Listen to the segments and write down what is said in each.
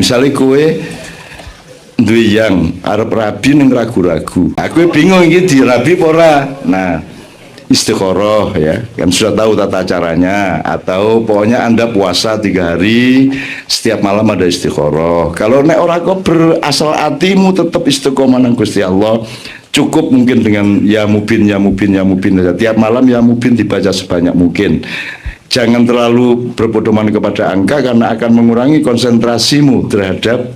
Misalnya kue duwe yang arep rabi ning ragu-ragu. Aku bingung iki dirabi apa ora. Nah, istikharah ya, kan sudah tahu tata caranya. Atau pokoknya Anda puasa 3 hari, setiap malam ada istikharah. Kalau nek ora kok berasal hatimu tetap istiqomah nang Gusti Allah, cukup mungkin dengan ya mubin saja. Tiap malam ya mubin dibaca sebanyak mungkin. Jangan terlalu berpedoman kepada angka karena akan mengurangi konsentrasimu terhadap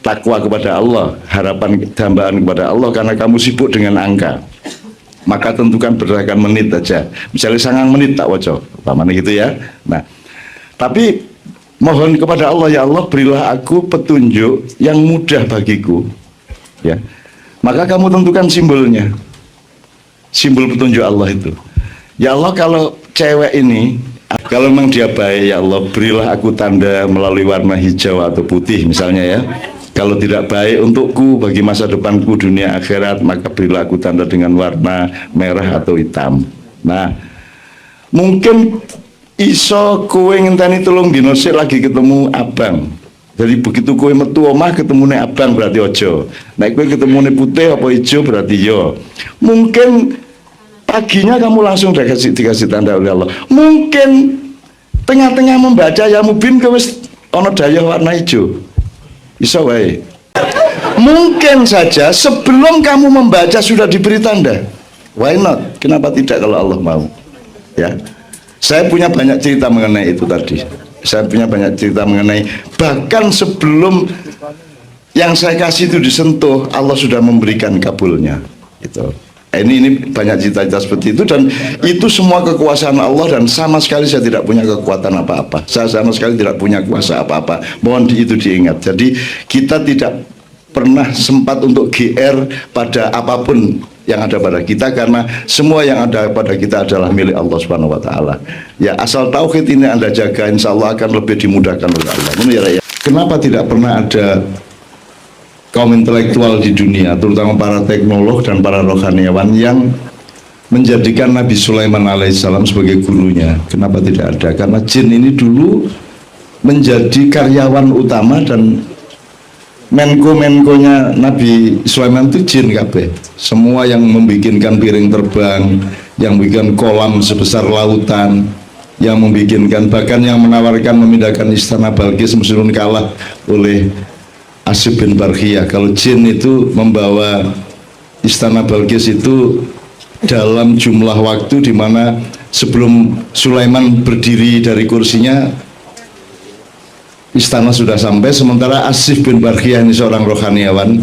takwa kepada Allah, harapan dambaan kepada Allah, karena kamu sibuk dengan angka. Maka tentukan berdasarkan menit aja. Misalnya 9 menit tak waca, umpamanya gitu ya. Nah, tapi mohon kepada Allah, ya Allah berilah aku petunjuk yang mudah bagiku. Ya, maka kamu tentukan simbolnya, simbol petunjuk Allah itu. Ya Allah, kalau cewek ini, kalau memang dia baik, ya Allah berilah aku tanda melalui warna hijau atau putih misalnya ya. Kalau tidak baik untukku bagi masa depanku dunia akhirat, maka berilah aku tanda dengan warna merah atau hitam. Nah, mungkin iso kowe ngenteni tulung dino sik lagi ketemu abang. Jadi begitu kowe metu omah ketemu nek abang berarti ojo. Nek kowe ketemu nek putih apa hijau berarti yo. Mungkin paginya kamu langsung dikasih tanda oleh Allah. Mungkin tengah-tengah membaca ya mubin kowe wis ana daya warna hijau. Iso wae. Mungkin saja sebelum kamu membaca sudah diberi tanda. Why not? Kenapa tidak kalau Allah mau? Ya. Saya punya banyak cerita mengenai itu tadi. Saya punya banyak cerita mengenai bahkan sebelum yang saya kasih itu disentuh, Allah sudah memberikan kabulnya. Gitu. Ini banyak cerita-cerita seperti itu, dan itu semua kekuasaan Allah, dan sama sekali saya tidak punya kekuatan apa-apa. Saya sama sekali tidak punya kuasa apa-apa. Mohon itu diingat. Jadi kita tidak pernah sempat untuk GR pada apapun yang ada pada kita, karena semua yang ada pada kita adalah milik Allah Subhanahu wa taala. Ya, asal tauhid ini Anda jaga, insya Allah akan lebih dimudahkan oleh Allah. Kenapa tidak pernah ada kaum intelektual di dunia, terutama para teknolog dan para rohaniawan yang menjadikan Nabi Sulaiman alaihissalam sebagai gurunya? Kenapa tidak ada? Karena jin ini dulu menjadi karyawan utama, dan menko-menkonya Nabi Sulaiman itu jin kabeh. Semua yang membikinkan piring terbang, yang membikin kolam sebesar lautan, yang membikinkan, bahkan yang menawarkan memindahkan istana Balkis meskipun kalah oleh Asif bin Barkhiyah. Kalau jin itu membawa istana Balkis itu dalam jumlah waktu di mana sebelum Sulaiman berdiri dari kursinya, istana sudah sampai. Sementara Asif bin Barkhiyah ini seorang rohaniawan,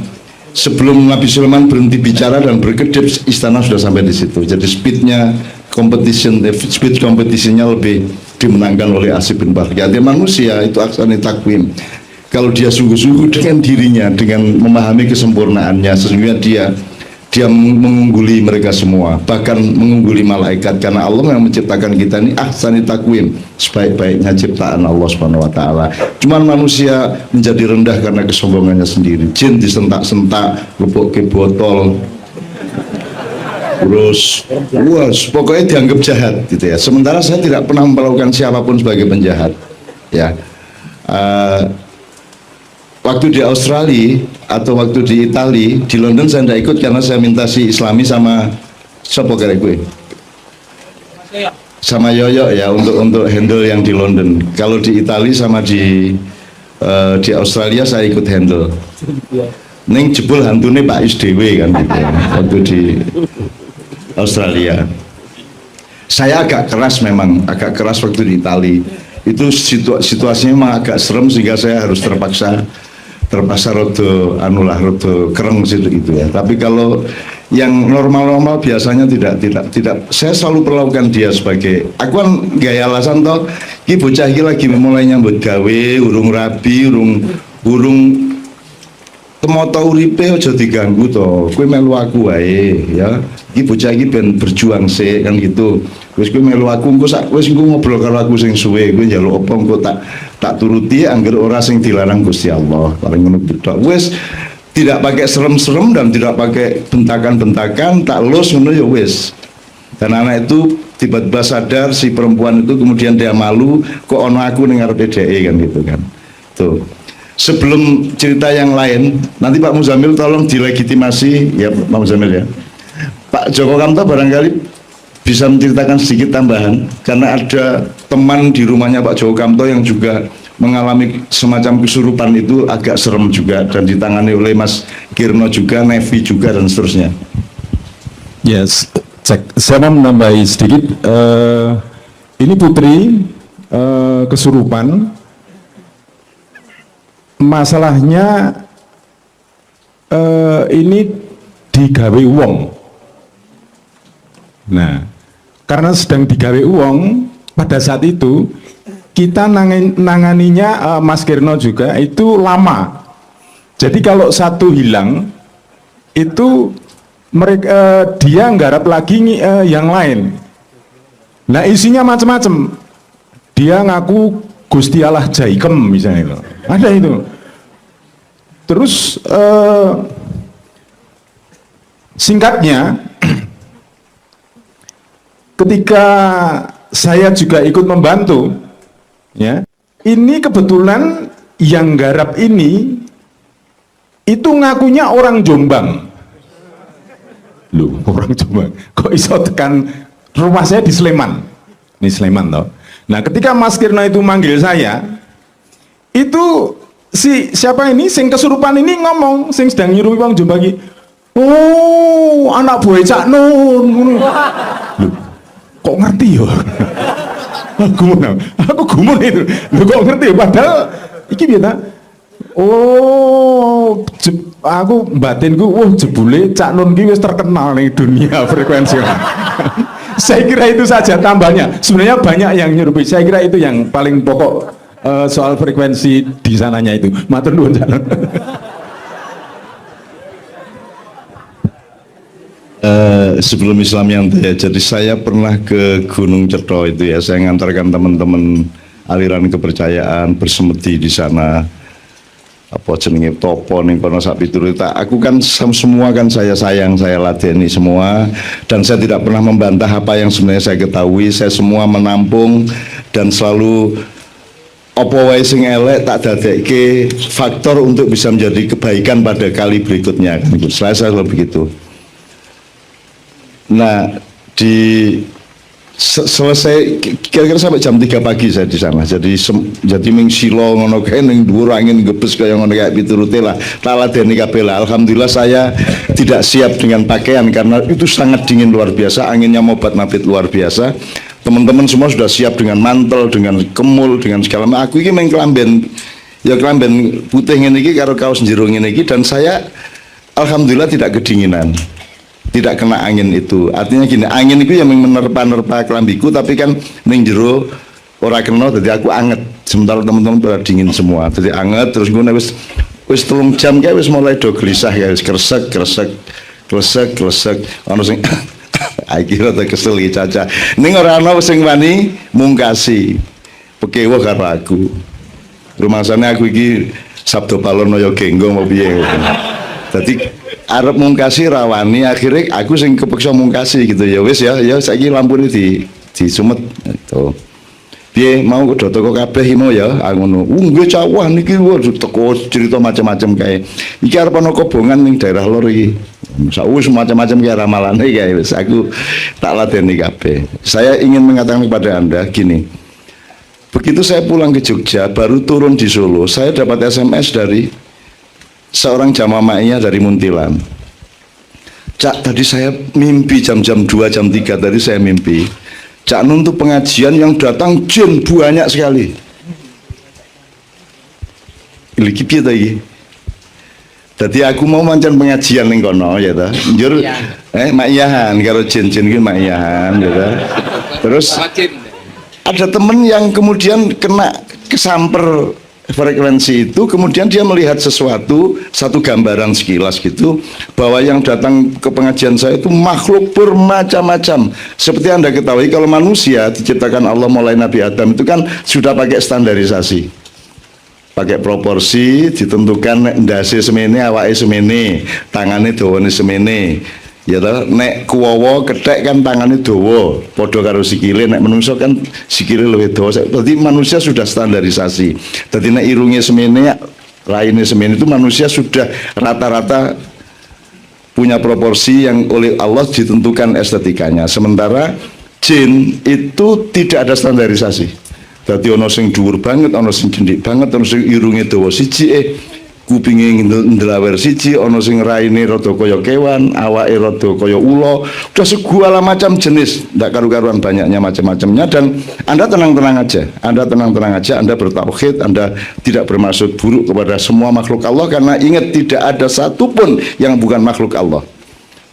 sebelum Nabi Sulaiman berhenti bicara dan berkedip, istana sudah sampai di situ. Jadi speed competitionnya lebih dimenangkan oleh Asif bin Barkhiyah. Dia manusia itu aksani takwim. Kalau dia sungguh-sungguh dengan dirinya, dengan memahami kesempurnaannya, sesungguhnya dia mengungguli mereka semua, bahkan mengungguli malaikat, karena Allah yang menciptakan kita ini ahsani takwim, sebaik-baiknya ciptaan Allah Subhanahu wa taala. Cuman manusia menjadi rendah karena kesombongannya sendiri. Jin disentak-sentak, gepuk ke botol, terus pokoknya dianggap jahat gitu ya. Sementara saya tidak pernah memperlakukan siapapun sebagai penjahat ya. Waktu di Australia atau waktu di Italia, di London saya tidak ikut karena saya minta si Islami sama siapa kira gue, sama Yoyo ya, untuk handle yang di London. Kalau di Italia sama di Australia saya ikut handle. Neng jebul hantune Pak Is Dewe kan gitu ya, waktu di Australia. Saya agak keras, memang agak keras waktu di Italia. Itu situasinya memang agak serem sehingga saya harus terpaksa rodo kereng situ gitu ya. Tapi kalau yang normal-normal biasanya tidak. Saya selalu perlakukan dia sebagai, aku kan gaya alasan toh, ki bocah iki lagi mulai nyambut gawe, urung rabi, urung temoto uripe aja diganggu toh. Kowe melu aku wae ya. Iki bocah iki ben berjuang sik kan gitu. Wis kowe melu aku engko wis engko ngobrol karo aku sing suwe, kowe njaluk apa engko tak turuti, angger ora sing dilarang Gusti Allah. Paling ngono tok. Wis tidak pakai serem-serem dan tidak pakai bentakan-bentakan, tak los ngono ya wis. Dan anak itu tiba-tiba sadar, si perempuan itu kemudian dia malu, kok ono aku ning ngarepe dheke kan gitu kan. Tuh. sebelum cerita yang lain, nanti Pak Muzamil tolong dilegitimasi ya Pak Muzamil ya. Pak Joko Kamto barangkali bisa menceritakan sedikit tambahan, karena ada teman di rumahnya Pak Joko Kamto yang juga mengalami semacam kesurupan, itu agak serem juga, dan ditangani oleh Mas Kirno juga, Nevi juga, dan seterusnya. Yes, cek. Saya mau menambahi sedikit. Ini putri kesurupan. Masalahnya ini digawe wong. Nah, karena sedang digawe wong, pada saat itu kita nanganinya Mas Kirno juga itu lama. Jadi kalau satu hilang itu mereka dia nggarap lagi yang lain. Nah, isinya macam-macam. Dia ngaku Gusti Allah Jaikem misalnya itu. Ada itu. Terus singkatnya, ketika saya juga ikut membantu, ya, ini kebetulan yang garap ini itu ngakunya orang Jombang. Loh, orang Jombang, kok iso tekan rumah saya di Sleman? Ini Sleman toh. Nah, ketika Mas Kirno itu manggil saya, itu si siapa ini, sing kesurupan ini ngomong, sing sedang nyuruh wong Jombang iki, oh, anak buah Cak Nun. Loh, kok ngerti ya? Aku gumun itu. Loh, kok ngerti? Padahal iki biasa. Oh, aku batinku, wah jebule Cak Nun ki wis terkenal nih dunia frekuensi. Saya kira itu saja tambahnya. Sebenarnya banyak yang nyerupai. Saya kira itu yang paling pokok soal frekuensi di sananya itu. Matur nuwun Cak Nun. Sebelum Islam yang ya, jadi saya pernah ke Gunung Cetro itu ya, saya ngantarkan teman-teman aliran kepercayaan bersemedi di sana, apa jenenge topo ning kono sak piturut. Aku kan semua kan saya sayang, saya ladeni semua, dan saya tidak pernah membantah apa yang sebenarnya saya ketahui. Saya semua menampung dan selalu apa wae sing elek tak dadekke faktor untuk bisa menjadi kebaikan pada kali berikutnya. Saya selalu begitu. Nah, selesai kira-kira sampai jam 3 pagi saya di sana. Jadi ming silo ngono kae ning dhuwur angin gebes kaya ngono kae piturute lah. Tak ladeni kabeh lah. Alhamdulillah saya tidak siap dengan pakaian karena itu sangat dingin luar biasa, anginnya mobat-mabit luar biasa. Teman-teman semua sudah siap dengan mantel, dengan kemul, dengan segala macam. Aku iki meng kelamben ya kelamben putih ngene iki karo kaos jero ngene iki, dan saya alhamdulillah tidak kedinginan. Tidak kena angin itu. Artinya gini, angin itu yang menerpa-nerpa kelambiku, tapi kan ning jero ora kena, jadi aku anget. Sementara teman-teman pada dingin semua. Jadi anget, terus gue wis 3 jam kayak wis mulai do gelisah ya, wis kresek. Ono sing akhirnya tak kesel iki Caca. Ning ora ana sing wani mungkasi. Pekewo karo aku. Rumasane aku iki Sabdo Palonoyo Genggo mau piye. Jadi arep mungkasi rawani, akhirnya aku sing kepeksa mungkasi gitu ya wis ya saiki lampune di sumet gitu. Piye mau do teko kabeh mau ya ngono. Nggih cawah niki teko cerita macam-macam kae. Iki arep ana kobongan ning daerah lor iki. Wis macam-macam kae ramalane kae wis aku tak ladeni kabeh. Saya ingin mengatakan kepada Anda gini. Begitu saya pulang ke Jogja, baru turun di Solo, saya dapat SMS dari seorang jamaah ma'iyah dari Muntilan. Cak, tadi saya mimpi jam-jam 2, jam 3 tadi saya mimpi Cak Nun tuh pengajian yang datang jin banyak sekali. Iki piye ta iki? Dadi aku mau mancan pengajian ning kono ya ta. Njur ma'iyahan karo jin-jin ki ma'iyahan ya ta. Terus ada temen yang kemudian kena kesamper frekuensi itu, kemudian dia melihat satu gambaran sekilas gitu, bahwa yang datang ke pengajian saya itu makhluk bermacam-macam. Seperti Anda ketahui, kalau manusia diciptakan Allah mulai Nabi Adam itu kan sudah pakai standarisasi, pakai proporsi, ditentukan ndase semene, awake semene, tangane dawane semene. Ya toh, nek kuwawa kethek kan tangannya dawa, padha karo sikile, nek menungso kan sikile luwih dawa. Berarti manusia sudah standarisasi. Dadi nek irunge semene, raine semen itu manusia sudah rata-rata punya proporsi yang oleh Allah ditentukan estetikanya. Sementara jin itu tidak ada standarisasi. Dadi ono sing dhuwur banget, ono sing gendhik banget, ono sing irunge dawa siji, kupinge ndelawer siji, ono sing raine rada kaya kewan, awake rada kaya ula. Udah segala macam jenis, ndak karu-karuan banyaknya macam-macamnya. Dan Anda tenang-tenang aja. Anda tenang-tenang aja, Anda bertauhid, Anda tidak bermaksud buruk kepada semua makhluk Allah, karena ingat tidak ada satupun yang bukan makhluk Allah.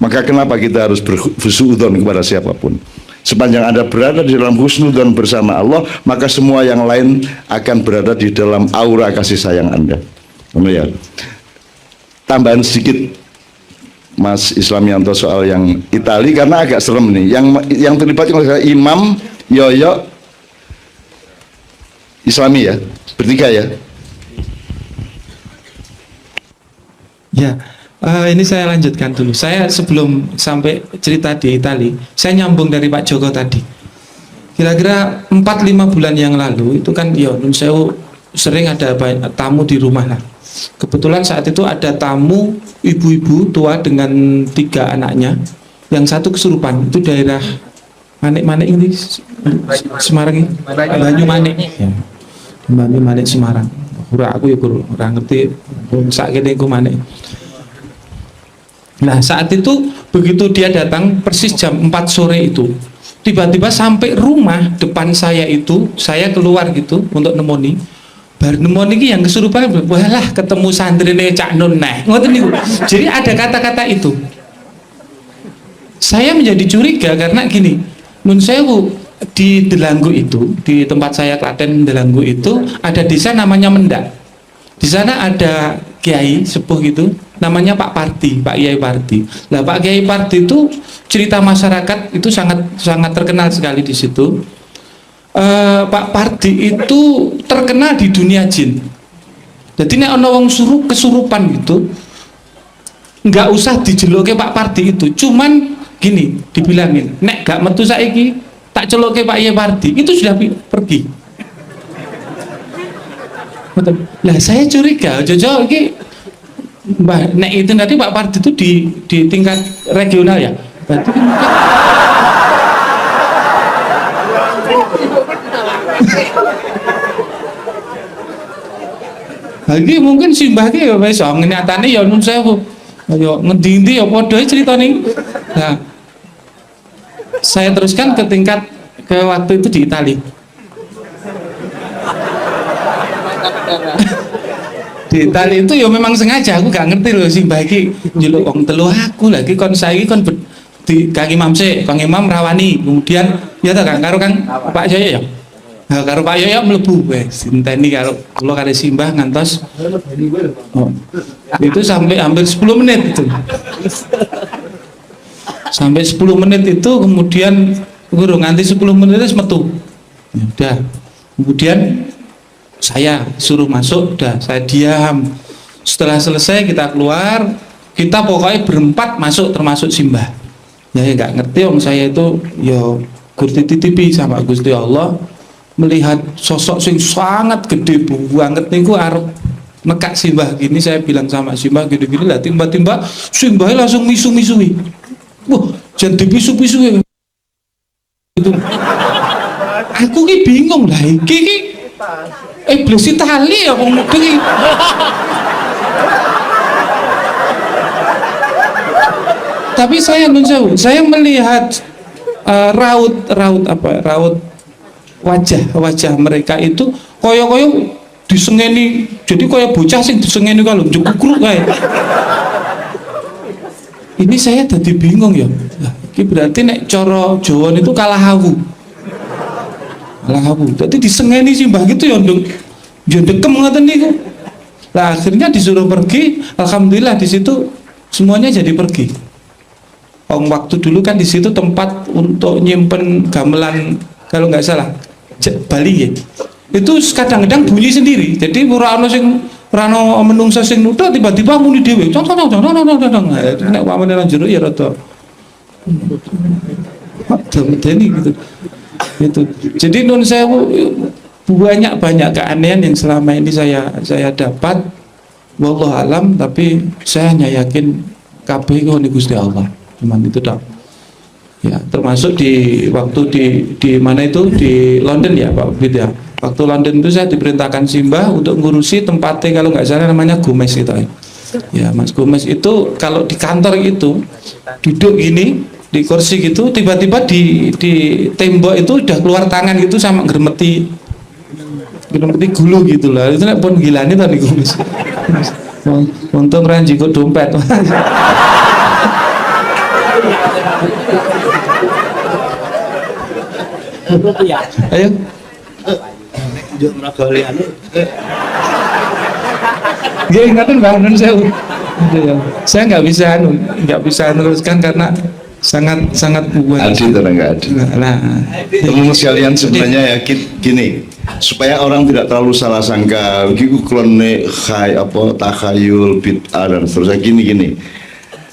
Maka kenapa kita harus berhusnudzon kepada siapapun? Sepanjang Anda berada di dalam husnudzon bersama Allah, maka semua yang lain akan berada di dalam aura kasih sayang Anda. Ya. Tambahan sedikit Mas Islamianto soal yang Itali, karena agak serem nih. Yang terlibat Imam Yoyo Islami ya, bertiga ya. Ya, ini saya lanjutkan dulu. Saya sebelum sampai cerita di Itali, saya nyambung dari Pak Joko tadi. Kira-kira 4-5 bulan yang lalu itu kan, ya nun sewu, sering ada tamu di rumah lah. Kebetulan saat itu ada tamu ibu-ibu tua dengan 3 anaknya, yang satu kesurupan. Itu daerah Manik-Manik ini, Semarang ini, Banyumanik. Ya. Banyumanik Semarang. Aku ya kurang ngerti sak kene iku Manik. Nah, saat itu begitu dia datang persis jam 4 sore itu, tiba-tiba sampai rumah depan saya itu, saya keluar gitu untuk nemoni. Bar nemoni iki yang kesurupan, walah ketemu santrine Cak Nun nah. Ngoten niku. Jadi ada kata-kata itu. Saya menjadi curiga karena gini, nun sewu di Delanggu itu, di tempat saya Klaten Delanggu itu ada desa namanya Mendak. Di sana ada kiai sepuh gitu, namanya Pak Parti, Pak Kiai Parti. Lah Pak Kiai Parti itu cerita masyarakat itu sangat terkenal sekali di situ. Pak Parti itu terkenal di dunia jin. Jadi nek ana wong kesurupan gitu, nggak usah dijeloke Pak Parti itu. Cuman gini, dibilangin, nek gak metu saiki tak celoke Pak Kiai Parti, itu sudah pergi. Lah saya curiga, Jojo ini Mbak nek itu nanti Pak Parti itu di tingkat regional ya. Berarti kan lagi mungkin simbah ki ya wis nyatane ya nun sewu. Ya ngendi-endi ya padha ceritane. Nah, saya teruskan ke tingkat ke waktu itu di Italia. Di Itali itu ya memang sengaja, aku gak ngerti loh sih bagi njuluk wong telu aku lagi kon saiki kon di Kang Imam sik, Kang Imam rawani, kemudian ya ta Kang karo Kang Pak Yoyo ya. Nah, karo Pak Yoyo mlebu wis dinteni karo kula karo Simbah ngantos itu sampai hampir 10 menit itu. Sampai 10 menit itu kemudian guru nganti 10 menit wis metu. Ya udah. Kemudian saya suruh masuk, udah saya diam. Setelah selesai kita keluar, kita pokoknya berempat masuk termasuk Simbah. Ya nggak ngerti om saya itu ya titipi sama Gusti Allah melihat sosok sing sangat gede banget niku arep nekak Simbah gini. Saya bilang sama Simbah gini-gini lah, tiba-tiba Simbah langsung misu-misui. Wah, jangan dipisu-pisu itu. Aku ki bingung lah iki iblis Itali ya wong mudeng. Tapi saya saya melihat raut wajah mereka itu koyo disengeni, jadi koyo bocah sing disengeni kalau jukukruk kae. Ini saya tadi bingung ya. Ini berarti nek cara Jawa itu kalah hawu. Jadi disengeni Simbah gitu ya dekem ngoten niku. Lah akhirnya disuruh pergi, alhamdulillah di situ semuanya jadi pergi. Waktu dulu kan di situ tempat untuk nyimpen gamelan kalau nggak salah Bali ya. Itu kadang-kadang bunyi sendiri. Jadi ora ana sing ora ana menungsa sing nuthuk tiba-tiba muni dhewe. Nek pamane nang jero ya rada medeni gitu. Itu. Jadi nun sewu banyak keanehan yang selama ini saya dapat wallahu alam, tapi saya hanya yakin kabeh iku Gusti Allah. Cuman itu tok. Ya, termasuk di waktu di mana itu di London ya Pak Bid ya. Waktu London itu saya diperintahkan Simbah untuk ngurusi tempatnya, kalau nggak salah namanya Gomez itu ya. Ya Mas Gomez itu kalau di kantor itu duduk gini di kursi gitu, tiba-tiba di tembok itu udah keluar tangan gitu sama germeti gulu gitu lah. Itu pun gilane tadi Gomez. Untung ranji kok dompet. Ayo. Dia ingatin bangun saya nggak bisa teruskan karena sangat buat. Adil atau enggak adil? Nah, Teman-teman sekalian, sebenarnya ya gini, supaya orang tidak terlalu salah sangka, gitu klone takhayul bid'ah dan seterusnya, gini.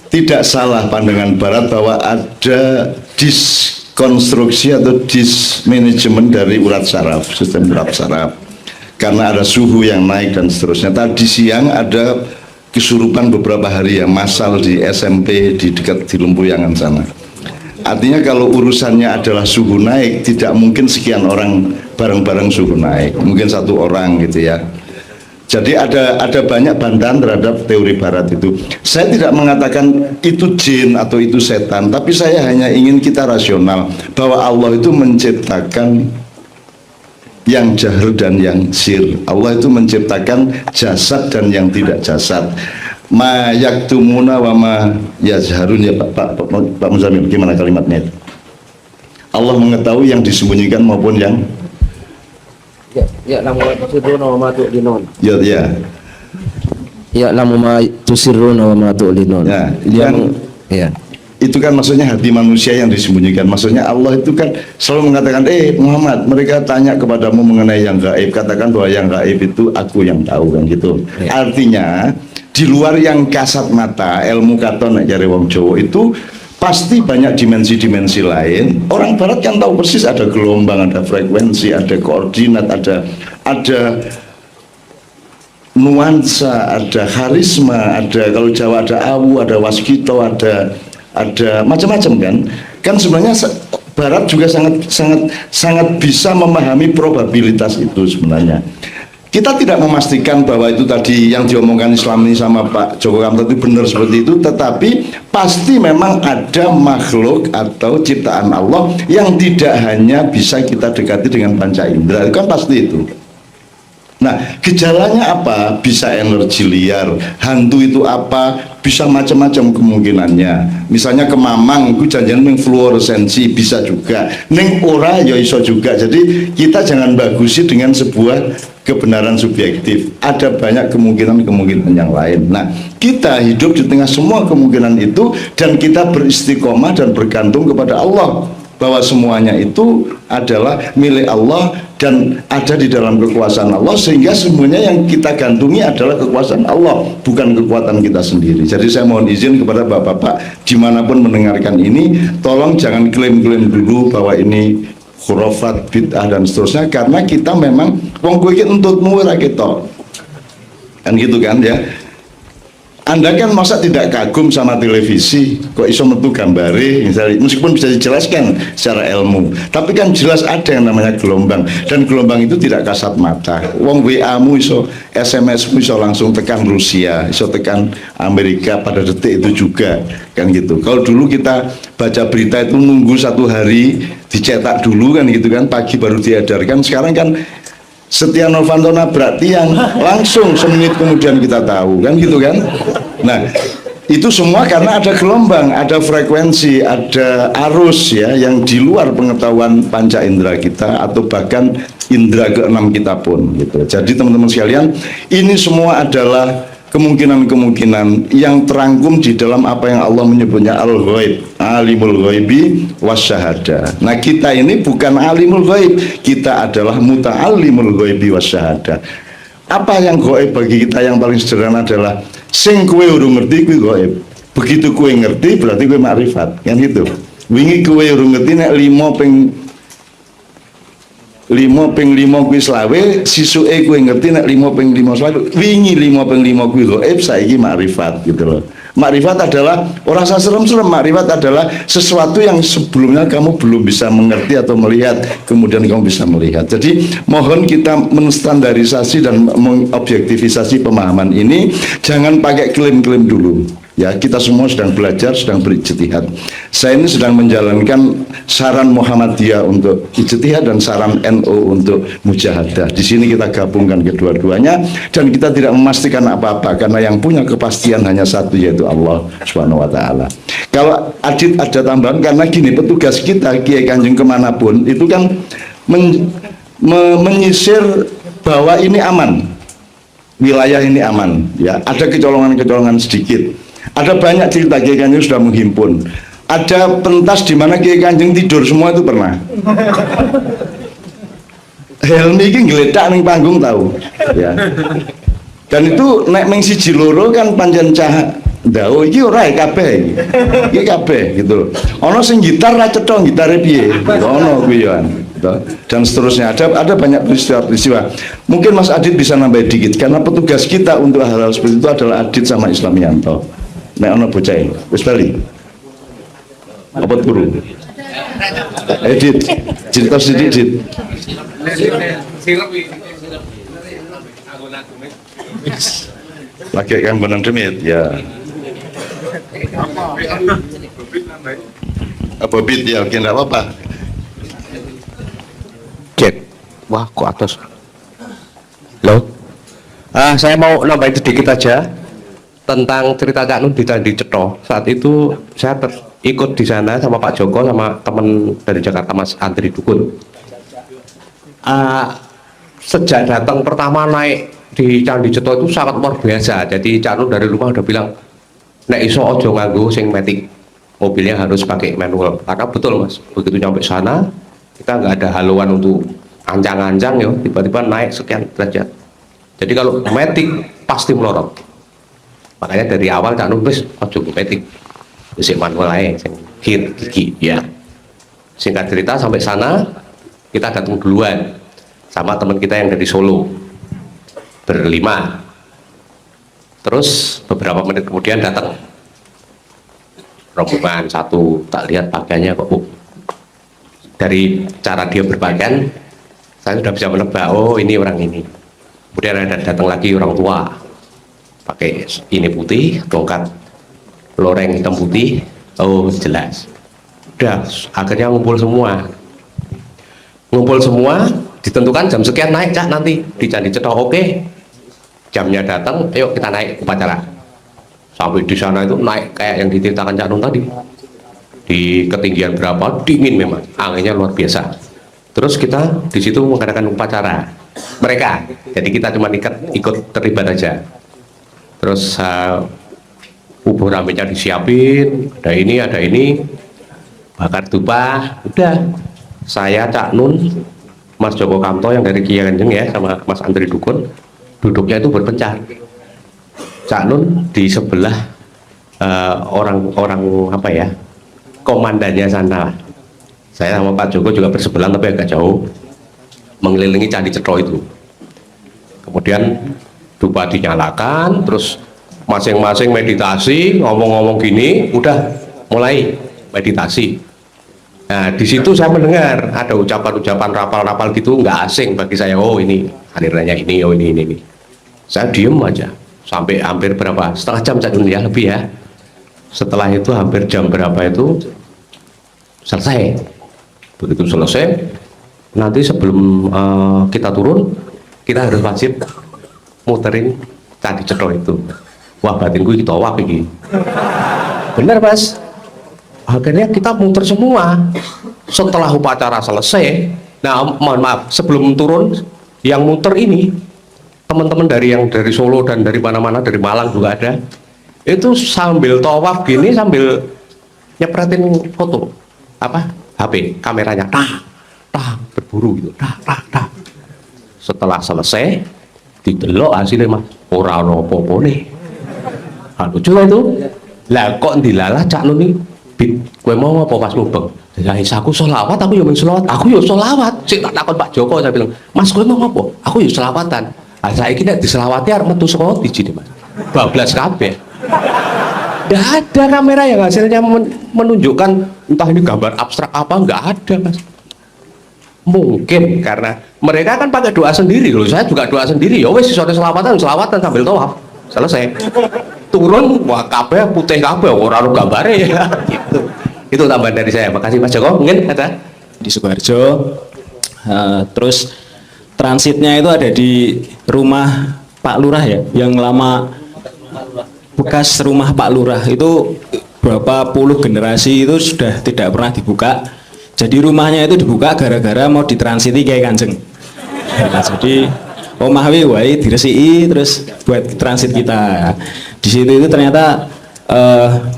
Tidak salah pandangan Barat bahwa ada diskonstruksi atau dismanajemen dari urat saraf, sistem urat saraf, karena ada suhu yang naik dan seterusnya. Tadi siang ada kesurupan beberapa hari yang massal di SMP di dekat di Lempuyangan sana. Artinya kalau urusannya adalah suhu naik, tidak mungkin sekian orang bareng-bareng suhu naik, mungkin satu orang gitu ya. Jadi ada banyak bantahan terhadap teori Barat itu. Saya tidak mengatakan itu jin atau itu setan, tapi saya hanya ingin kita rasional bahwa Allah itu menciptakan yang jahar dan yang sir. Allah itu menciptakan jasad dan yang tidak jasad. Ma yaktumuna wa ma yazharun, ya Pak Muzamil, gimana kalimatnya itu? Allah mengetahui yang disembunyikan maupun yang lamu tusirruna wa ma tu'linun. ya Lamu ma tusirruna wa ma tu'linun. Ya. Itu kan maksudnya hati manusia yang disembunyikan. Maksudnya Allah itu kan selalu mengatakan, Muhammad, mereka tanya kepadamu mengenai yang gaib, katakan bahwa yang gaib itu aku yang tahu, kan gitu. Ya. Artinya di luar yang kasat mata, ilmu katon nek jare wong Jawa itu pasti banyak dimensi-dimensi lain. Orang Barat kan tahu persis, ada gelombang, ada frekuensi, ada koordinat, ada nuansa, ada karisma, ada, kalau Jawa ada awu, ada waskito, ada macam-macam kan sebenarnya Barat juga sangat bisa memahami probabilitas itu sebenarnya. Kita tidak memastikan bahwa itu tadi yang diomongkan Islam ini sama Pak Joko Kamto itu benar seperti itu, tetapi pasti memang ada makhluk atau ciptaan Allah yang tidak hanya bisa kita dekati dengan panca indera, itu kan pasti itu. Nah, gejalanya apa? Bisa energi liar, hantu itu apa? Bisa macam-macam kemungkinannya. Misalnya ke Mamang, itu janjian mengfluoresensi, bisa juga. Neng ora ya iso juga. Jadi kita jangan bagusi dengan sebuah kebenaran subjektif. Ada banyak kemungkinan-kemungkinan yang lain. Nah, kita hidup di tengah semua kemungkinan itu dan kita beristiqomah dan bergantung kepada Allah, bahwa semuanya itu adalah milik Allah dan ada di dalam kekuasaan Allah, sehingga semuanya yang kita gantungi adalah kekuasaan Allah, bukan kekuatan kita sendiri. Jadi saya mohon izin kepada bapak-bapak dimanapun mendengarkan ini, tolong jangan klaim-klaim dulu bahwa ini khurafat, bid'ah dan seterusnya, karena kita memang wong kowe iki entutmu ora ketok. Kan gitu kan ya. Anda kan masa tidak kagum sama televisi, kok iso metu gambare misalnya, meskipun bisa dijelaskan secara ilmu, tapi kan jelas ada yang namanya gelombang, dan gelombang itu tidak kasat mata. Wong WA-mu iso, SMS-mu iso langsung tekan Rusia, iso tekan Amerika pada detik itu juga, kan gitu. Kalau dulu kita baca berita itu nunggu 1 hari dicetak dulu, kan gitu kan, pagi baru diedarkan. Sekarang kan Setia Novanto nabrak tiang, langsung semenit kemudian kita tahu, kan gitu kan. Nah, itu semua karena ada gelombang, ada frekuensi, ada arus ya, yang di luar pengetahuan panca indera kita atau bahkan indera keenam kita pun gitu. Jadi teman-teman sekalian, ini semua adalah kemungkinan-kemungkinan yang terangkum di dalam apa yang Allah menyebutnya al-ghaib, alimul ghaibi wasyahada. Nah, kita ini bukan alimul ghaib, kita adalah muta'allimul ghaibi wasyahada. Apa yang ghaib bagi kita yang paling sederhana adalah sing kowe urung ngerti kuwi ghaib. Begitu kowe ngerti berarti kowe makrifat, kan gitu. Wingi kowe urung ngerti nek 5 ping 5 ping 5 kuwi selawe, sisuke kowe ngerti nek 5 ping 5 selawe, wingi 5 ping 5 kuwi gaib, saiki makrifat gitu loh. Makrifat adalah orang serem-serem, makrifat adalah sesuatu yang sebelumnya kamu belum bisa mengerti atau melihat, kemudian kamu bisa melihat. Jadi mohon kita menstandarisasi dan mengobjektivisasi pemahaman ini, jangan pakai klaim-klaim dulu. Ya, kita semua sedang belajar, sedang berijtihad. Saya ini sedang menjalankan saran Muhammadiyah untuk ijtihad dan saran NU untuk mujahadah. Di sini kita gabungkan kedua-duanya dan kita tidak memastikan apa-apa karena yang punya kepastian hanya satu, yaitu Allah Subhanahu wa taala. Kalau Adit ada tambahan, karena gini, petugas kita Kiai Kanjeng kemanapun itu kan menyisir bahwa ini aman, wilayah ini aman, ya. Ada kecolongan-kecolongan sedikit. Ada banyak cerita Kiai Kanjeng sudah menghimpun. Ada pentas di mana Kiai Kanjeng tidur semua itu pernah. Helmi ini ngeledak ning panggung tahu, ya. Dan itu naik meng siji loro kan pancen cah ndau iki ora kabeh. Iki kabeh gitu. Ana sing gitar ra cetha gitare piye. Ono kuwi ya. Dan seterusnya ada banyak peristiwa-peristiwa. Mungkin Mas Adit bisa nambah dikit karena petugas kita untuk hal-hal seperti itu adalah Adit sama Islamianto. Nek ono bocah wis bali. Apa turu? Edit, cerita sedikit, Dit. Lagi kan benang demit, ya. Apa bit ya, oke, enggak apa-apa. Cek, wah kok atas. Loh, saya mau nambahin sedikit aja tentang cerita Cak Nun di Candi Cetho. Saat itu saya ikut di sana sama Pak Joko sama teman dari Jakarta, Mas Andri Dukun. Sejak datang pertama naik di Candi Cetho itu sangat luar biasa. Jadi Cak Nun dari rumah udah bilang, nek iso ojo nganggo sing matic, mobilnya harus pakai manual. Karena betul Mas, begitu nyampe sana kita nggak ada haluan untuk ancang-ancang ya, tiba-tiba naik sekian derajat. Jadi kalau matic pasti melorot. Makanya dari awal Cak Nun wis ojo matic, wis manual ae sing gigi ya. Singkat cerita sampai sana kita datang duluan sama teman kita yang dari Solo berlima. Terus beberapa menit kemudian datang rombongan satu, tak lihat pakaiannya kok dari cara dia berpakaian saya sudah bisa menebak, oh ini orang ini. Kemudian ada datang lagi orang tua pakai ini putih, tongkat loreng hitam putih, oh jelas. Udah akhirnya ngumpul semua, ditentukan jam sekian naik Cak nanti di Candi Cetho. Oke, jamnya datang, ayo kita naik upacara. Sampai di sana itu naik kayak yang diceritakan Cak Nun tadi, di ketinggian berapa, dingin memang, anginnya luar biasa. Terus kita di situ mengadakan upacara mereka, jadi kita cuma ikut terlibat aja. Terus bubur ramennya disiapin, ada ini, bakar dupa, udah. Saya, Cak Nun, Mas Joko Kamto yang dari Kiai Kanjeng ya, sama Mas Andri Dukun, duduknya itu berpencar. Cak Nun di sebelah orang apa ya, komandannya sana. Saya sama Pak Joko juga bersebelahan tapi agak jauh, mengelilingi Candi Cetho itu. Kemudian dupa dinyalakan, terus masing-masing meditasi, ngomong-ngomong gini, udah mulai meditasi. Nah di situ saya mendengar ada ucapan-ucapan rapal-rapal gitu, nggak asing bagi saya. Oh ini alirannya ini, oh ini. Saya diem aja sampai hampir berapa, setengah jam Cak Nun ya, lebih ya. Setelah itu hampir jam berapa itu selesai. Begitu selesai, nanti sebelum kita turun, kita harus wajib muterin Candi Cetho itu. Wah batinku kita tawaf ini. Bener Mas. Akhirnya kita muter semua. Setelah upacara selesai, nah mohon maaf, sebelum turun yang muter ini teman-teman dari Solo dan dari mana-mana, dari Malang juga ada. Itu sambil tawaf gini, sambil nyepretin foto apa HP kameranya, berburu gitu, Setelah selesai didelok hasilnya Mas, ora ono apa-apa nih. Lucu itu. Lah kok dilalah Cak Nun ini Bit, kowe mau apa pas mubeng? Ya aku selawat, aku ya mau selawat. Aku ya selawat. Sik tak takon Pak Joko, saya bilang, "Mas, kowe mau apa?" Aku ya selawatan. Ah saiki nek diselawati arep metu saka dijine, Mas. Bablas kabeh. Nggak ada kamera yang hasilnya menunjukkan entah ini gambar abstrak apa, nggak ada, Mas. Mungkin karena mereka kan pakai doa sendiri loh, saya juga doa sendiri. Ya wes sore selawatan sambil tawaf, selesai. Turun, wah kabeh putih kabeh, orang gambare ya. Gitu. Itu tambahan dari saya. Makasih Mas Joko. Mungkin ada di Sukoharjo. Terus transitnya itu ada di rumah Pak Lurah ya, yang lama bekas rumah Pak Lurah itu berapa puluh generasi itu sudah tidak pernah dibuka. Jadi rumahnya itu dibuka gara-gara mau ditransiti Kiai Kanjeng. Nah, jadi omah wae diresiki terus buat transit kita. Di situ itu ternyata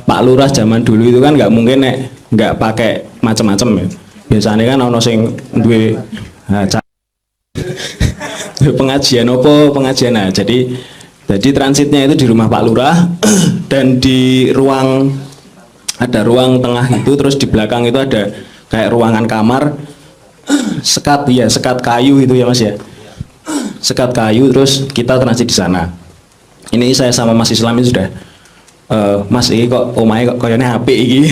Pak Lurah zaman dulu itu kan nggak mungkin nggak pakai macam-macam ya. Biasanya kan ono sing duwe pengajian opo pengajian. Nah, jadi transitnya itu di rumah Pak Lurah dan di ruang ada ruang tengah itu, terus di belakang itu ada kayak ruangan kamar sekat kayu itu ya Mas ya, sekat kayu, terus kita transit di sana. Ini saya sama Mas Islam itu sudah Mas ini kok omahe kok koyone HP iki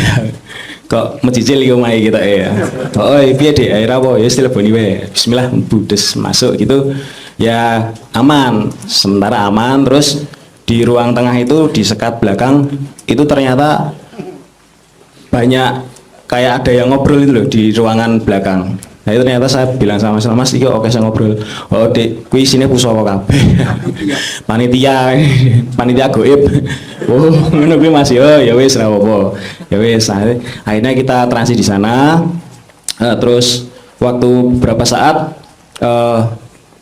kok mencicil iki omahe kita ya. Oh piye Dik, air apa ya teleponi wae. Bismillah budes masuk gitu. Ya aman, sementara aman. Terus di ruang tengah itu di sekat belakang itu ternyata banyak kayak ada yang ngobrol itu loh di ruangan belakang. Nah itu ternyata saya bilang sama Mas, iki oke saya ngobrol. Oh Dik, kuwi isine pusaka kabeh. Panitia goib. Oh, ngono kuwi Mas. Oh ya wis ra apa-apa. Ya wis. Akhirnya kita transit di sana. Terus waktu berapa saat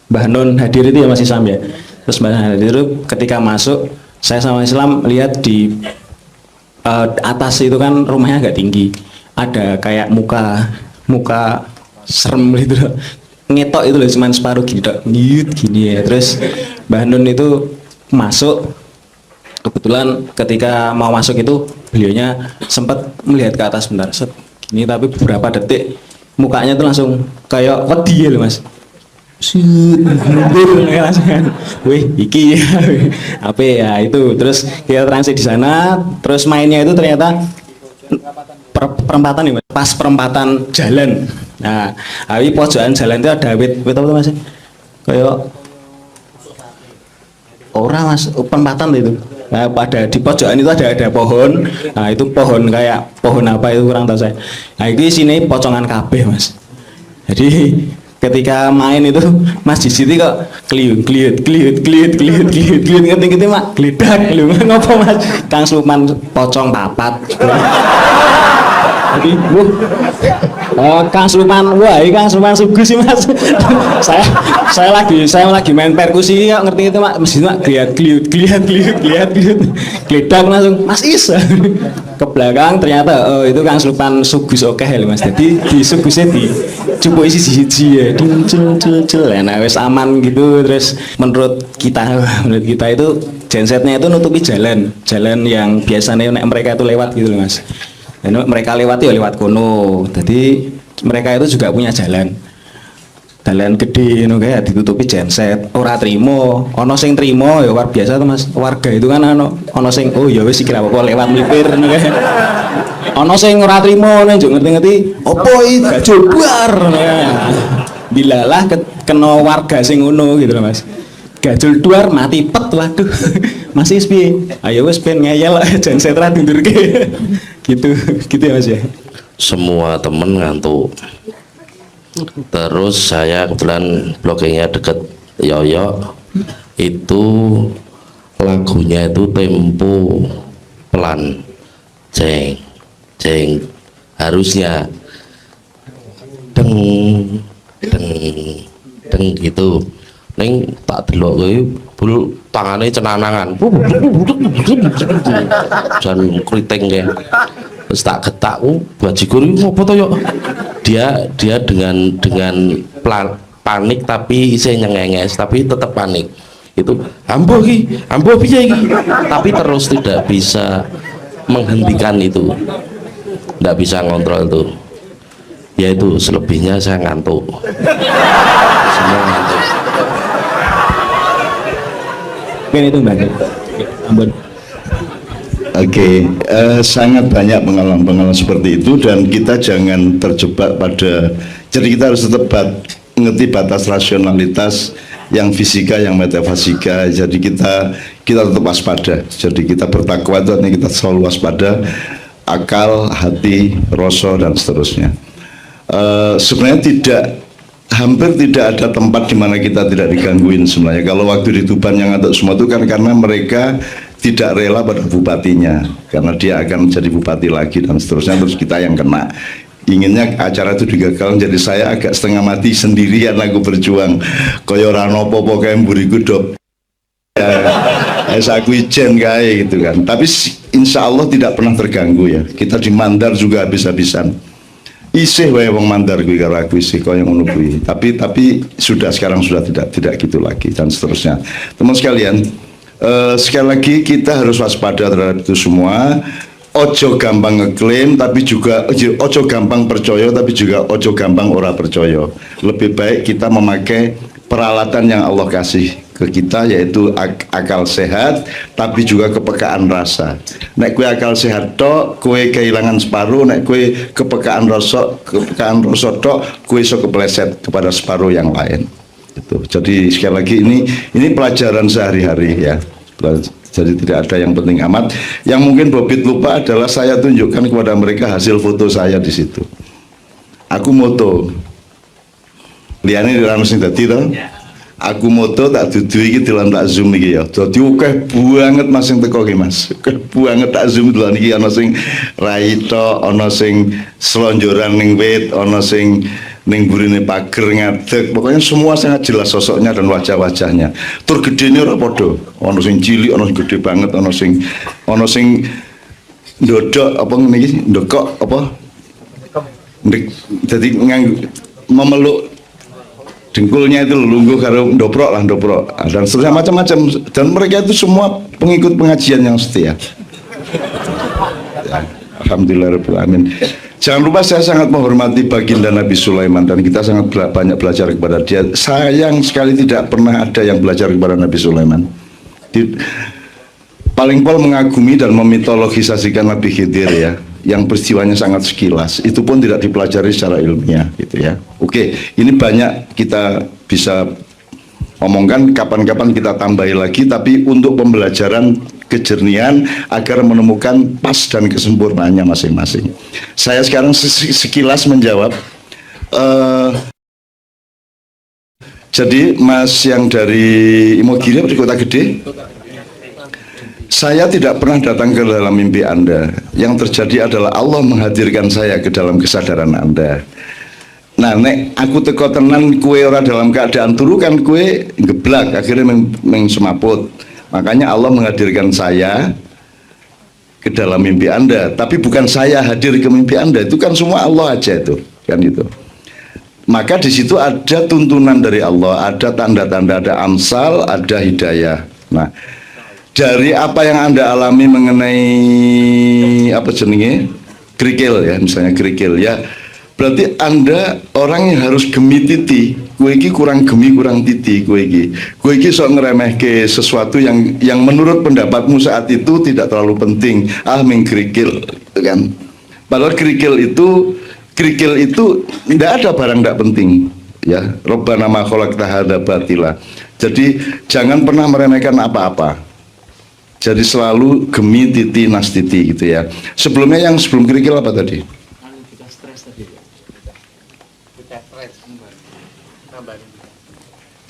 Mbah Nun hadir itu ya Mas Islam ya. Terus Mbah Nun hadir itu ketika masuk, saya sama Islam lihat di atas itu kan rumahnya agak tinggi. Ada kayak muka serem gitu loh. Ngetok itu loh, cuman separuh gini ya. Terus Mbah Nun itu masuk, kebetulan ketika mau masuk itu beliaunya sempat melihat ke atas bentar set gini, tapi beberapa detik mukanya tuh langsung kayak wedi ya loh Mas. Wih iki apa ya itu. Terus kita transit di sana, terus mainnya itu ternyata perempatan ya Mas, pas perempatan jalan. Nah, di pojokan jalan itu ada wit apa tuh Mas? Kayak orang Mas, perempatan itu. Nah, pada di pojokan itu ada pohon. Nah, itu pohon kayak pohon apa itu kurang tahu saya. Nah, ini sini pocongan kabeh Mas. Jadi ketika main itu Mas di sini kok kliut ngerti Mak, gledak lho ngopo Mas? Kang Suman pocong papat. Jadi, Kang Suman, wah, Kang Suman sugus sih Mas. saya lagi main perkusi kok ngerti itu Mak, mesti Mak kliut gledak langsung Mas Is. Ke belakang ternyata itu Kang Suman sugus oke lho Mas. Jadi di sugusnya di cukup isi siji ya, cul. Nah, wes aman gitu. Terus menurut kita itu gensetnya itu nutupi jalan yang biasanya mereka itu lewat gitu loh Mas. Dan mereka lewat ya lewat kono. Jadi mereka itu juga punya jalan gede no kayak ditutupi genset. Ora trimo, ono sing trimo ya luar biasa tuh Mas. Warga itu kan ono sing oh ya wis iki apa lewat melipir no kayak. Ono sing ora trimo nek ngerti-ngerti opo iki gajul buar no kayak. Bilalah kena warga sing ngono gitu loh Mas. Gajul duar mati pet, waduh. Masih piye? Ayo wis ben ngeyel genset ra dundurke. gitu ya Mas ya. Semua temen ngantuk. Terus saya kebetulan bloggingnya deket Yoyo, itu lagunya itu tempo pelan, ceng harusnya deng gitu. Neng tak delok kowe bul tangane cenanangan. Jan kriting kae. Terus tak getak bajigur iki ngopo to yo? Dia dengan panik tapi isih nyengenges tapi tetap panik. Itu ambo piye iki? Tapi terus tidak bisa menghentikan itu. nggak bisa ngontrol tuh. Ya itu selebihnya saya ngantuk. Semua ngantuk. Mungkin itu Mbak. Ampun. Oke, sangat banyak pengalaman-pengalaman seperti itu dan kita jangan terjebak pada, jadi kita harus tetap ngerti batas rasionalitas yang fisika, yang metafisika. Jadi kita tetap waspada. Jadi kita bertakwa itu artinya kita selalu waspada, akal, hati, rasa dan seterusnya. Sebenarnya hampir tidak ada tempat di mana kita tidak digangguin sebenarnya. Kalau waktu di Tuban yang ada semua itu kan karena mereka tidak rela pada bupatinya, karena dia akan menjadi bupati lagi dan seterusnya, terus kita yang kena. Inginnya acara itu digagalkan, jadi saya agak setengah mati sendirian aku berjuang. Kaya ora napa-apa kae mburiku dop. Aku ijen kae gitu kan. Tapi insya Allah tidak pernah terganggu ya. Kita di Mandar juga habis-habisan. Isih wae wong Mandar kuwi karo aku isih kaya ngono kuwi. Tapi sekarang sudah tidak gitu lagi dan seterusnya. Teman sekalian, sekali lagi kita harus waspada terhadap itu semua. Ojo gampang ngeklaim, tapi juga ojo gampang percaya, tapi juga ojo gampang ora percaya. Lebih baik kita memakai peralatan yang Allah kasih ke kita, yaitu akal sehat, tapi juga kepekaan rasa. Nek kue akal sehat tok, kue kehilangan separuh. Nek kue kepekaan rasa tok, kue iso kepleset kepada separuh yang lain. Itu. Jadi sekali lagi ini pelajaran sehari-hari ya. Jadi tidak ada yang penting amat. Yang mungkin Bobit lupa adalah saya tunjukkan kepada mereka hasil foto saya di situ. Aku moto. Liane di rano sing dadi to. Aku moto tak dudu iki dilan tak zoom iki ya. Dadi akeh banget Mas sing teko iki Mas. Akeh banget tak zoom dilan iki, ana sing raito, ana sing selonjoran ning wit, ana sing ning burine pager ngadeg. Pokoknya semua sangat jelas sosoknya dan wajah-wajahnya. Tur gedene ora padha. Ana sing cilik, ana sing gede banget, ana sing ndodok apa ngene iki, ndokok apa? Jadi memeluk dengkulnya itu lungguh karo ndoprok dan seterusnya macam-macam, dan mereka itu semua pengikut pengajian yang setia ya, alhamdulillah. Amin. Jangan lupa saya sangat menghormati baginda Nabi Sulaiman dan kita sangat banyak belajar kepada dia. Sayang sekali tidak pernah ada yang belajar kepada Nabi Sulaiman. Paling pol mengagumi dan memitologisasikan Nabi Khidir ya, yang peristiwanya sangat sekilas, itu pun tidak dipelajari secara ilmiah gitu ya. Oke, ini banyak kita bisa omongkan, kapan-kapan kita tambahi lagi, tapi untuk pembelajaran kejernihan agar menemukan pas dan kesempurnaannya masing-masing. Saya sekarang sekilas menjawab. Jadi Mas yang dari Imogiri di Kota Gede, saya tidak pernah datang ke dalam mimpi Anda. Yang terjadi adalah Allah menghadirkan saya ke dalam kesadaran Anda. Nah, nek aku teko tenan kue ora dalam keadaan turu kan kue geblak, akhirnya meng semaput. Makanya Allah menghadirkan saya ke dalam mimpi Anda. Tapi bukan saya hadir ke mimpi Anda, itu kan semua Allah aja itu, kan itu. Maka di situ ada tuntunan dari Allah, ada tanda-tanda, ada amsal, ada hidayah. Nah, dari apa yang Anda alami mengenai apa jenenge kerikil ya, misalnya kerikil ya, berarti Anda orang yang harus gemi titi. Kue iki kurang gemi, kurang titi. Kue iki sok ngeremehke sesuatu yang menurut pendapatmu saat itu tidak terlalu penting. Ming kerikil, gitu kan? Padahal kerikil itu tidak ada barang tidak penting. Ya, Rabbana ma khalaqta hadza batila. Jadi jangan pernah meremehkan apa-apa. Jadi selalu gemi titi nastiti gitu ya. Sebelumnya yang sebelum kerikil apa tadi?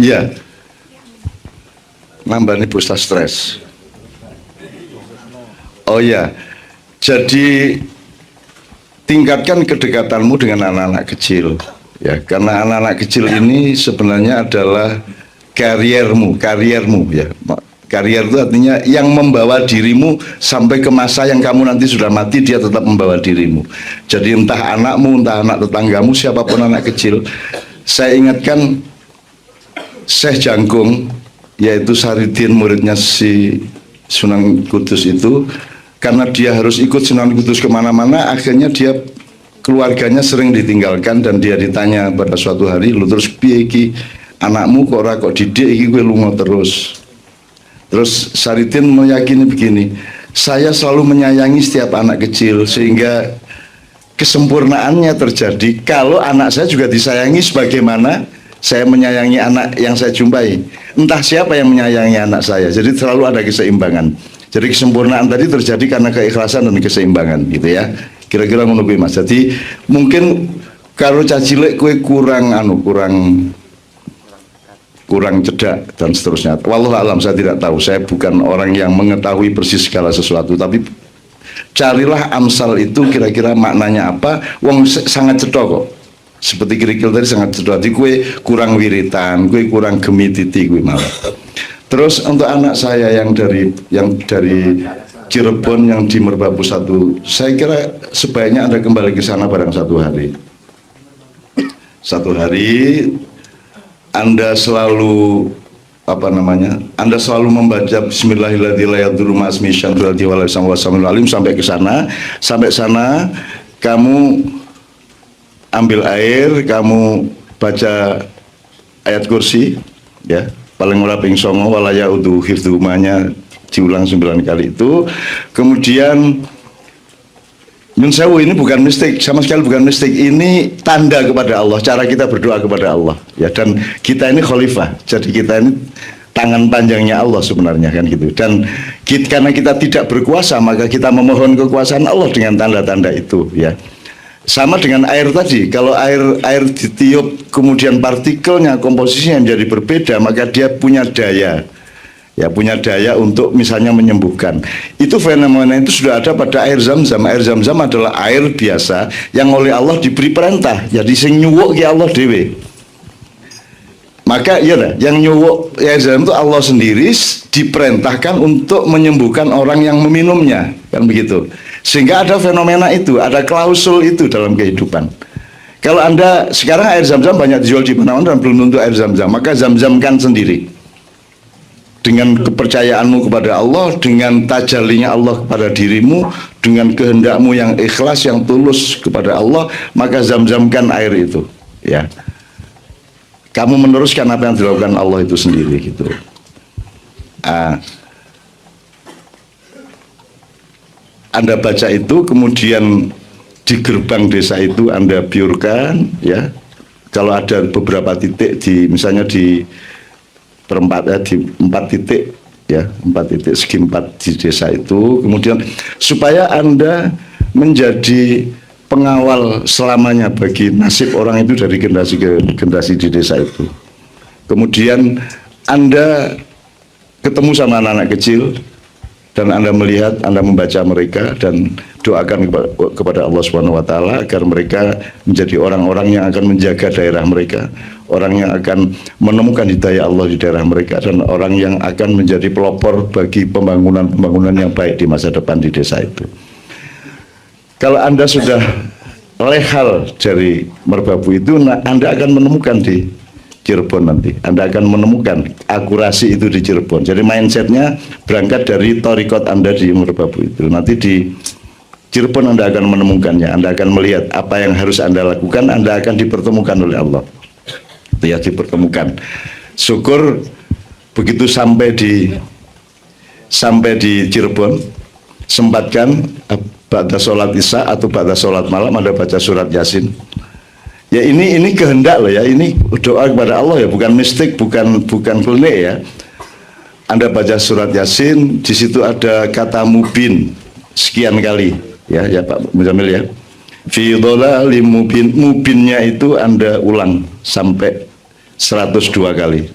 Iya, nambah busta stres. Oh ya, jadi tingkatkan kedekatanmu dengan anak-anak kecil ya, karena anak-anak kecil ini sebenarnya adalah kariermu ya. Karier itu artinya yang membawa dirimu sampai ke masa yang kamu nanti sudah mati, dia tetap membawa dirimu. Jadi entah anakmu, entah anak tetanggamu, siapapun anak kecil. Saya ingatkan Syekh Jangkung, yaitu Saridin, muridnya si Sunan Kudus itu, karena dia harus ikut Sunan Kudus kemana-mana, akhirnya dia keluarganya sering ditinggalkan, dan dia ditanya pada suatu hari, lu terus piye iki anakmu kok ora kok didik iki kowe lunga terus. Terus Saridin meyakini begini, saya selalu menyayangi setiap anak kecil sehingga kesempurnaannya terjadi kalau anak saya juga disayangi sebagaimana saya menyayangi anak yang saya jumpai. Entah siapa yang menyayangi anak saya, jadi selalu ada keseimbangan. Jadi kesempurnaan tadi terjadi karena keikhlasan dan keseimbangan, gitu ya. Kira-kira ngono kuwi Mas. Jadi mungkin karo cacilek kue kurang cedak dan seterusnya. Wallahu alam, saya tidak tahu. Saya bukan orang yang mengetahui persis segala sesuatu, tapi carilah amsal itu kira-kira maknanya apa. Wong sangat cedok kok. Seperti kerikil tadi sangat cedok. Jadi kue kurang wiritan, kue kurang gemititi kue malah. Terus untuk anak saya yang dari Cirebon yang di Merbabu 1, saya kira sebaiknya Anda kembali ke sana barang satu hari. Satu hari Anda selalu Anda selalu membaca Bismillahirrahmanirrahim sampai ke sana. Sampai sana kamu ambil air, kamu baca ayat kursi, ya, paling ora ping 9 walaya udu hifdzumanya diulang 9 kali itu. Kemudian Nyun sewu, ini bukan mistik, sama sekali bukan mistik. Ini tanda kepada Allah, cara kita berdoa kepada Allah, ya. Dan kita ini khalifah, jadi kita ini tangan panjangnya Allah sebenarnya, kan gitu. Dan karena kita tidak berkuasa, maka kita memohon kekuasaan Allah dengan tanda-tanda itu, ya. Sama dengan air tadi, kalau air ditiup kemudian partikelnya, komposisinya menjadi berbeda, maka dia punya daya. Ya, punya daya untuk misalnya menyembuhkan. Itu fenomena itu sudah ada pada air Zam-Zam. Air Zam-Zam adalah air biasa yang oleh Allah diberi perintah. Jadi sing nyuwuk ki Allah dhewe. Maka iya lah, yang nyuwuk air Zam-Zam itu Allah sendiri diperintahkan untuk menyembuhkan orang yang meminumnya, kan begitu. Sehingga ada fenomena itu, ada klausul itu dalam kehidupan. Kalau Anda sekarang air Zam-Zam banyak dijual di mana-mana dan belum tentu air Zam-Zam, maka Zam-Zamkan sendiri. Dengan kepercayaanmu kepada Allah, dengan tajallinya Allah kepada dirimu, dengan kehendakmu yang ikhlas, yang tulus kepada Allah, maka Zam-Zamkan air itu, ya. Kamu meneruskan apa yang dilakukan Allah itu sendiri, gitu. Anda baca itu, kemudian di gerbang desa itu Anda biurkan, ya. Kalau ada beberapa titik misalnya di perempat, ya, di 4 titik, ya, 4 titik, segi 4 di desa itu, kemudian supaya Anda menjadi pengawal selamanya bagi nasib orang itu dari generasi ke generasi di desa itu. Kemudian Anda ketemu sama anak-anak kecil dan Anda melihat, Anda membaca mereka dan doakan kepada Allah SWT agar mereka menjadi orang-orang yang akan menjaga daerah mereka, orang yang akan menemukan hidayah Allah di daerah mereka, dan orang yang akan menjadi pelopor bagi pembangunan yang baik di masa depan di desa itu. Kalau Anda sudah lehal dari Merbabu itu, Anda akan menemukan di Cirebon nanti. Anda akan menemukan akurasi itu di Cirebon. Jadi mindsetnya berangkat dari torikot Anda di Merbabu itu. Nanti di Cirebon Anda akan menemukannya. Anda akan melihat apa yang harus Anda lakukan. Anda akan dipertemukan oleh Allah. Itu ya, dipertemukan. Syukur begitu sampai di Cirebon, sempatkan ba'da sholat isya atau ba'da sholat malam Anda baca surat Yasin. Ya, ini kehendak loh, ya. Ini doa kepada Allah, ya, bukan mistik, bukan klinik, ya. Anda baca surat Yasin, di situ ada kata mubin sekian kali, ya Pak Muzamil, ya. Fi dhalalim mubin, mubinnya itu Anda ulang sampai 102 kali.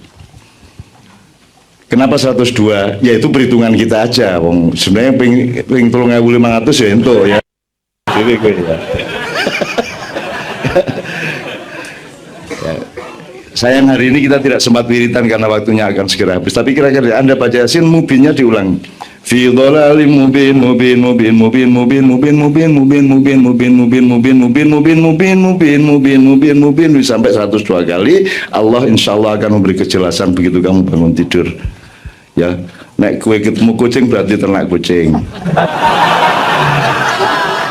Kenapa 102? Ya itu perhitungan kita aja, wong sebenarnya ping 3.500 ya ento, ya. Jadi ya. Sayang hari ini kita tidak sempat wiritan karena waktunya akan segera habis. Tapi kira-kira Anda baca Yasin, mubinnya diulang. Fi dhalalim mubin mubin mubin mubin mubin mubin mubin mubin mubin mubin mubin mubin mubin mubin mubin mubin mubin mubin mubin sampai 102 kali. Allah insya Allah akan memberi kejelasan begitu kamu bangun tidur. Ya, Nek kowe ketemu kucing berarti ternak kucing.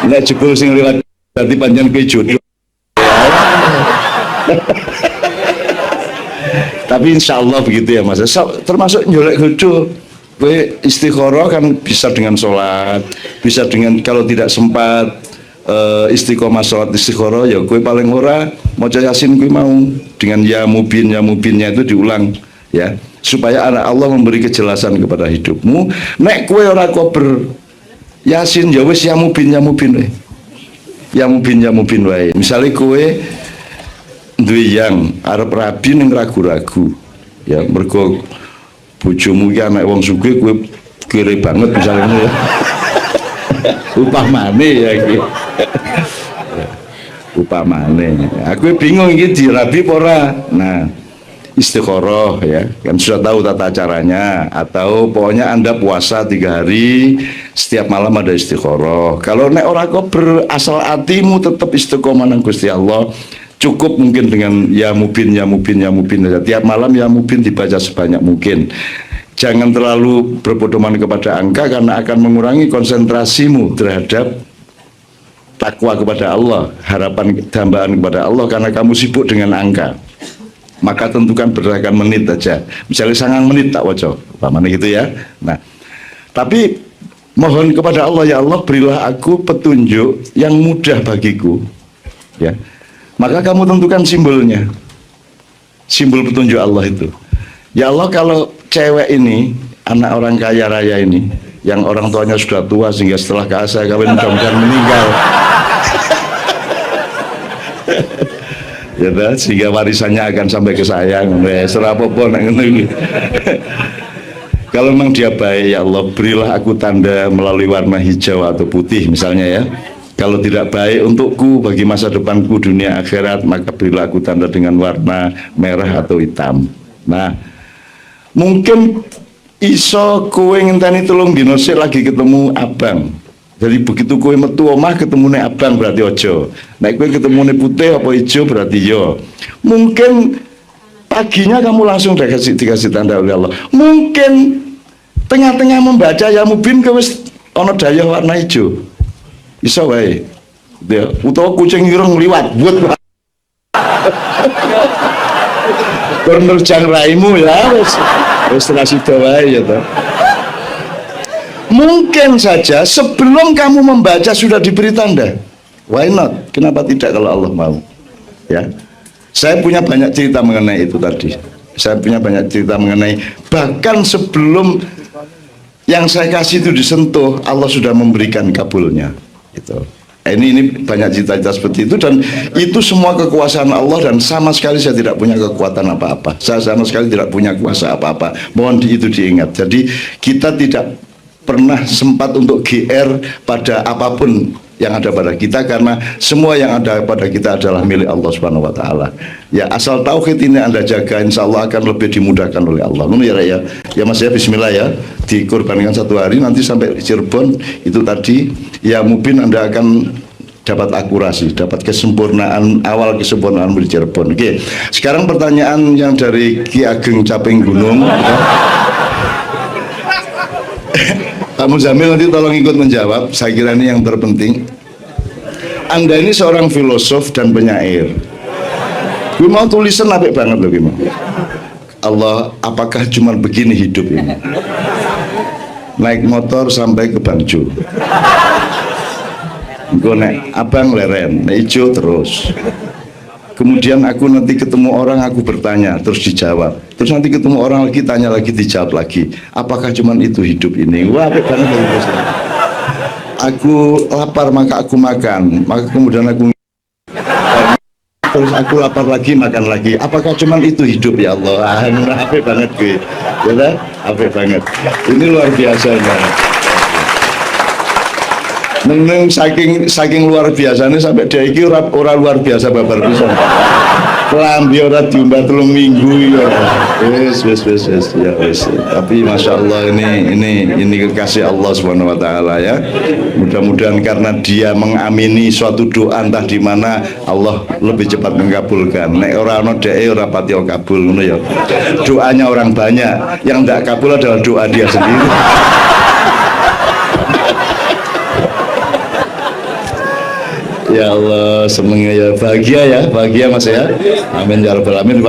Nek jebul sing liwat berarti panjang kowe jodoh. Tapi insya Allah begitu ya Mas. Termasuk nyolek godo. Kowe istikharah kan bisa dengan sholat, bisa dengan kalau tidak sempat istiqomah sholat istikharah ya kowe paling ora maca Yasin kowe mau dengan ya mubinnya itu diulang ya supaya anak Allah memberi kejelasan kepada hidupmu. Nek kowe ora kober Yasin ya wis ya mubin wae. Ya mubin wae. Misale kowe duwe yang arep rabi ning ragu-ragu ya mergo bojomu ki anak wong sugih kowe kere banget misalnya ya. Upamane ya iki. Upamane aku bingung iki dirabi apa ora. Nah istikharah ya kan sudah tahu tata caranya, atau pokoknya Anda puasa 3 hari setiap malam ada istikharah. Kalau nek ora kok berasal hatimu tetap istiqomah nang Gusti Allah, cukup mungkin dengan ya mubin aja. Tiap malam ya mubin dibaca sebanyak mungkin. Jangan terlalu berpedoman kepada angka karena akan mengurangi konsentrasimu terhadap takwa kepada Allah, harapan dambaan kepada Allah, karena kamu sibuk dengan angka. Maka tentukan berdasarkan menit aja. Misalnya 9 menit tak waca, mana gitu ya. Nah, tapi mohon kepada Allah, ya Allah berilah aku petunjuk yang mudah bagiku. Ya. Maka kamu tentukan simbolnya. Simbol petunjuk Allah itu. Ya Allah, kalau cewek ini, anak orang kaya raya ini, yang orang tuanya sudah tua sehingga setelah saya kawin mudah-mudahan meninggal. Ya dah, sehingga warisannya akan sampai ke saya. Kalau memang dia baik, ya Allah berilah aku tanda melalui warna hijau atau putih misalnya ya. Kalau tidak baik untukku bagi masa depanku dunia akhirat, maka berilah aku tanda dengan warna merah atau hitam. Nah, mungkin iso kowe ngenteni 3 dino sik lagi ketemu abang. Jadi begitu kowe metu omah ketemu nek abang berarti ojo. Nek kowe ketemu nek putih apa hijau berarti yo. Mungkin paginya kamu langsung dikasih tanda oleh Allah. Mungkin tengah-tengah membaca ya mubin kowe wis ana daya warna hijau. Iso wae. Ya, utawa kucing ireng liwat buat. Penerjang raimu ya wis sida wae ya toh. Mungkin saja sebelum kamu membaca sudah diberi tanda. Why not? Kenapa tidak kalau Allah mau? Ya. Saya punya banyak cerita mengenai itu tadi. Saya punya banyak cerita mengenai bahkan sebelum yang saya kasih itu disentuh, Allah sudah memberikan kabulnya. Gitu. Ini banyak cerita-cerita seperti itu, dan itu semua kekuasaan Allah, dan sama sekali saya tidak punya kekuatan apa-apa. Saya sama sekali tidak punya kuasa apa-apa. Mohon itu diingat. Jadi kita tidak pernah sempat untuk GR pada apapun yang ada pada kita, karena semua yang ada pada kita adalah milik Allah Subhanahu wa taala. Ya, asal tauhid ini Anda jaga, insya Allah akan lebih dimudahkan oleh Allah. Ngono ya, ya Mas ya, bismillah ya. Dikorbankan 1 hari nanti sampai Cirebon itu tadi ya mungkin Anda akan dapat akurasi, dapat kesempurnaan, awal kesempurnaan di Cirebon. Oke. Sekarang pertanyaan yang dari Ki Ageng Caping Gunung. Pak Muzamil nanti tolong ikut menjawab, saya kira ini yang terpenting. Anda ini seorang filosof dan penyair. Gue mau tulisan apik banget loh, gue mau. Allah, apakah cuma begini hidup ini? Naik motor sampai ke Bangjo. Gue naik abang leren, naik hijau terus. Kemudian aku nanti ketemu orang, aku bertanya, terus dijawab. Terus nanti ketemu orang lagi, tanya lagi, dijawab lagi. Apakah cuman itu hidup ini? Wah, apik banget. Aku lapar, maka aku makan. Maka kemudian aku terus aku lapar lagi, makan lagi. Apakah cuman itu hidup, ya Allah? Apik banget gue. Ya, apik banget. Ini luar biasanya. Neng saking luar biasanya sampai dia iki ora luar biasa babar pisan. lambi ora diumbah 3 minggu ya. Wis ya wis. Tapi masya Allah ini kekasih Allah Subhanahu wa taala ya. Mudah-mudahan karena dia mengamini suatu doa entah di mana Allah lebih cepat mengabulkan. Nek ora ono dhek ora pati kabul ngono ya. Doanya orang banyak, yang tidak kabul adalah doa dia sendiri. Ya Allah, seneng ya, bahagia Mas ya. Amin ya rabbal alamin.